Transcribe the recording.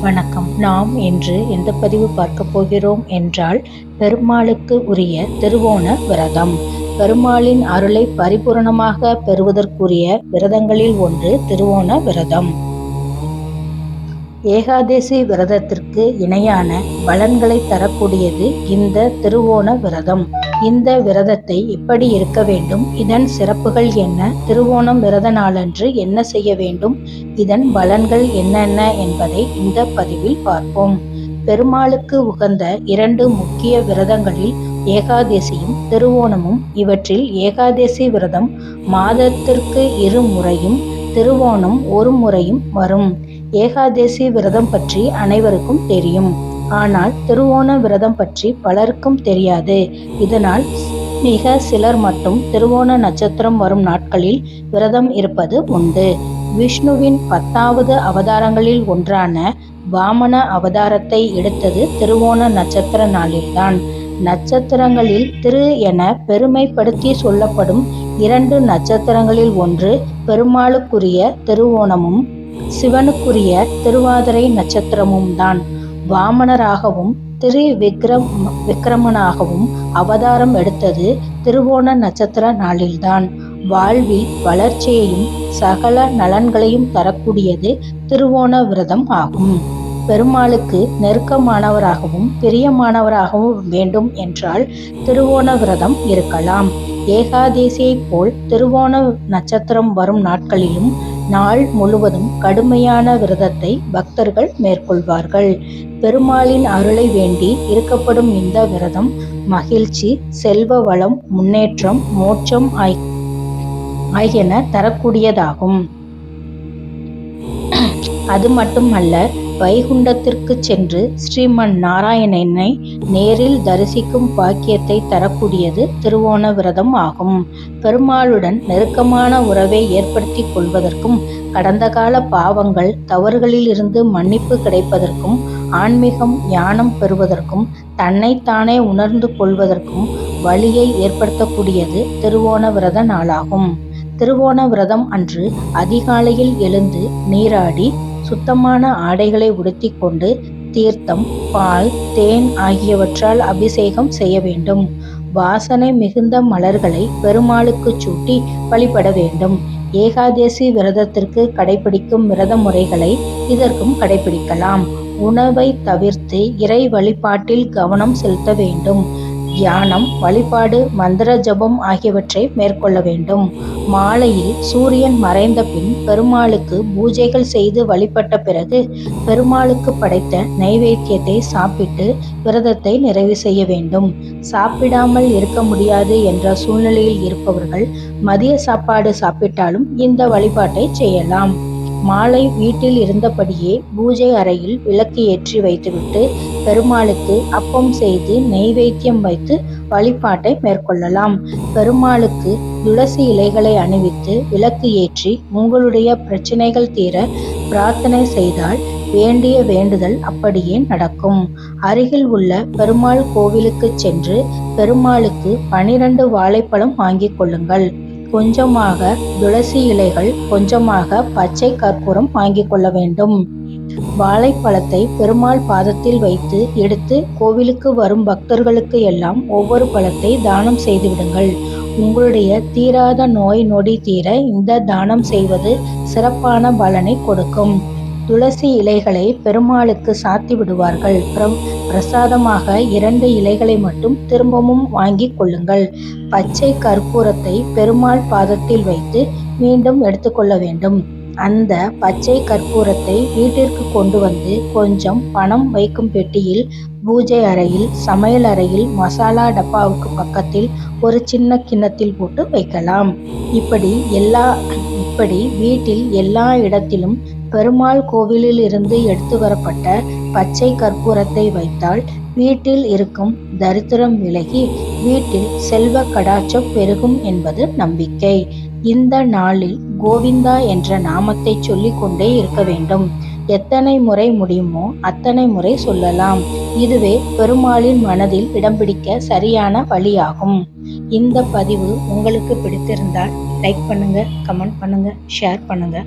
வணக்கம். நாம் இன்று எந்த பதிவு பார்க்க போகிறோம் என்றால், பெருமாளுக்கு உரிய திருவோண விரதம். பெருமாளின் அருளை பரிபூரணமாக பெறுவதற்குரிய விரதங்களில் ஒன்று திருவோண விரதம். ஏகாதசி விரதத்திற்கு இணையான பலன்களை தரக்கூடியது இந்த திருவோண விரதம். இந்த விரதத்தை எப்படி இருக்க வேண்டும், இதன் சிறப்புகள் என்ன, திருவோணம் விரத நாளன்று என்ன செய்ய வேண்டும், இதன் பலன்கள் என்னென்ன என்பதை இந்த பதிவில் பார்ப்போம். பெருமாளுக்கு உகந்த 2 முக்கிய விரதங்களில் ஏகாதசியும் திருவோணமும். இவற்றில் ஏகாதசி விரதம் மாதத்திற்கு 2 முறையும், திருவோணம் 1 முறையும் வரும். ஏகாதசி விரதம் பற்றி அனைவருக்கும் தெரியும். ஆனால் திருவோண விரதம் பற்றி பலருக்கும் தெரியாது. இதனால் மிக சிலர் மட்டும் திருவோண நட்சத்திரம் வரும் நாட்களில் விரதம் இருப்பது உண்டு. விஷ்ணுவின் 10வது அவதாரங்களில் ஒன்றான வாமன அவதாரத்தை எடுத்தது திருவோண நட்சத்திர நாளில்தான். நட்சத்திரங்களில் திரு என பெருமைப்படுத்தி சொல்லப்படும் 2 நட்சத்திரங்களில் ஒன்று பெருமாளுக்குரிய திருவோணமும் சிவனுக்குரிய திருவாதிரை நட்சத்திரமும் தான். வாமனராகவும் விக்கிரமனாகவும் அவதாரம் எடுத்தது திருவோண நட்சத்திர நாளில்தான். வாழ்வில் வளர்ச்சியையும் சகல நலன்களையும் தரக்கூடியது திருவோண விரதம் ஆகும். பெருமாளுக்கு நெருக்கமானவராகவும் பிரியமானவராகவும் வேண்டும் என்றால் திருவோண விரதம் இருக்கலாம். ஏகாதசியை போல் திருவோண நட்சத்திரம் வரும் நாட்களிலும் நாள் முழுவதும் கடுமையான விரதத்தை பக்தர்கள் மேற்கொள்வார்கள். பெருமாளின் அருளை வேண்டி இருக்கப்படும் இந்த விரதம் மகிழ்ச்சி, செல்வ வளம், முன்னேற்றம், மோட்சம் ஆகியன தரக்கூடியதாகும். அது மட்டுமல்ல, வைகுண்டத்திற்கு சென்று ஸ்ரீமன் நாராயணனை நேரில் தரிசிக்கும் பாக்கியத்தை தரக்கூடியது திருவோண விரதம் ஆகும். பெருமாளுடன் நெருக்கமான உறவை ஏற்படுத்தி கொள்வதற்கும், கடந்த கால பாவங்கள் தவறுகளில் இருந்து மன்னிப்பு கிடைப்பதற்கும், ஆன்மீகம் ஞானம் பெறுவதற்கும், தன்னைத்தானே உணர்ந்து கொள்வதற்கும் வழியை ஏற்படுத்தக்கூடியது திருவோண விரத நாளாகும். திருவோண விரதம் அன்று அதிகாலையில் எழுந்து நீராடி சுத்தமான ஆடைகளை உடுத்தி கொண்டு தீர்த்தம், பால், தேன் ஆகியவற்றால் அபிஷேகம் செய்ய வேண்டும். வாசனை மிகுந்த மலர்களை பெருமாளுக்கு சூட்டி வழிபட வேண்டும். ஏகாதசி விரதத்திற்கு கடைபிடிக்கும் விரத முறைகளை இதற்கும் கடைபிடிக்கலாம். உணவை தவிர்த்து இறை வழிபாட்டில் கவனம் செலுத்த வேண்டும். தியானம், வழிபாடு, மந்திர ஜபம் ஆகியவற்றை மேற்கொள்ள வேண்டும். மாலையில் சூரியன் மறைந்த பின் பெருமாளுக்கு பூஜைகள் செய்து வழிபட்ட பிறகு பெருமாளுக்கு படைத்த நைவேத்தியத்தை சாப்பிட்டு விரதத்தை நிறைவு செய்ய வேண்டும். சாப்பிடாமல் இருக்க முடியாது என்ற சூழ்நிலையில் இருப்பவர்கள் மதிய சாப்பாடு சாப்பிட்டாலும் இந்த வழிபாட்டை செய்யலாம். மாலை வீட்டில் இருந்தபடியே பூஜை அறையில் விளக்கு ஏற்றி வைத்துவிட்டு பெருமாளுக்கு அப்பம் செய்து நெய்வேத்தியம் வைத்து வழிபாட்டை மேற்கொள்ளலாம். பெருமாளுக்கு துளசி இலைகளை அணிவித்து விளக்கு ஏற்றி உங்களுடைய பிரச்சனைகள் தீர பிரார்த்தனை செய்தால் வேண்டிய வேண்டுதல் அப்படியே நடக்கும். அருகில் உள்ள பெருமாள் கோவிலுக்கு சென்று பெருமாளுக்கு 12 வாழைப்பழம் வாங்கிக் கொள்ளுங்கள். கொஞ்சமாக துளசி இலைகள், கொஞ்சமாக பச்சை கற்பூரம் வாங்கிக் கொள்ள வேண்டும். வாழைப்பழத்தை பெருமாள் பாதத்தில் வைத்து எடுத்து கோவிலுக்கு வரும் பக்தர்களுக்கு எல்லாம் ஒவ்வொரு பழத்தை தானம் செய்துவிடுங்கள். உங்களுடைய தீராத நோய் நொடி தீர இந்த தானம் செய்வது சிறப்பான பலனை கொடுக்கும். துளசி இலைகளை பெருமாளுக்கு சாத்தி விடுவார்கள். பிரசாதமாக 2 இலைகளை மட்டும் திரும்பவும் வாங்கிக் கொள்ளுங்கள். பச்சை கற்பூரத்தை பெருமாள் பாதத்தில் வைத்து மீண்டும் எடுத்துக்கொள்ள வேண்டும். அந்த பச்சை கற்பூரத்தை வீட்டிற்கு கொண்டு வந்து கொஞ்சம் பணம் வைக்கும் பெட்டியில், பூஜை அறையில், சமையல் அறையில், மசாலா டப்பாவுக்கு பக்கத்தில் ஒரு சின்ன கிண்ணத்தில் போட்டு வைக்கலாம். இப்படி வீட்டில் எல்லா இடத்திலும் பெருமாள் கோவிலில் இருந்து எடுத்து வரப்பட்ட பச்சை கற்பூரத்தை வைத்தால் வீட்டில் இருக்கும் தரித்திரம் விலகி வீட்டில் செல்வ கடாட்சம் பெருகும் என்பது நம்பிக்கை. இந்த நாளில் கோவிந்தா என்ற நாமத்தை சொல்லிக் கொண்டே இருக்க வேண்டும். எத்தனை முறை முடியுமோ அத்தனை முறை சொல்லலாம். இதுவே பெருமாளின் மனதில் இடம் பிடிக்க சரியான வழியாகும். இந்த பதிவு உங்களுக்கு பிடித்திருந்தால் லைக் பண்ணுங்க, கமெண்ட் பண்ணுங்க, ஷேர் பண்ணுங்க.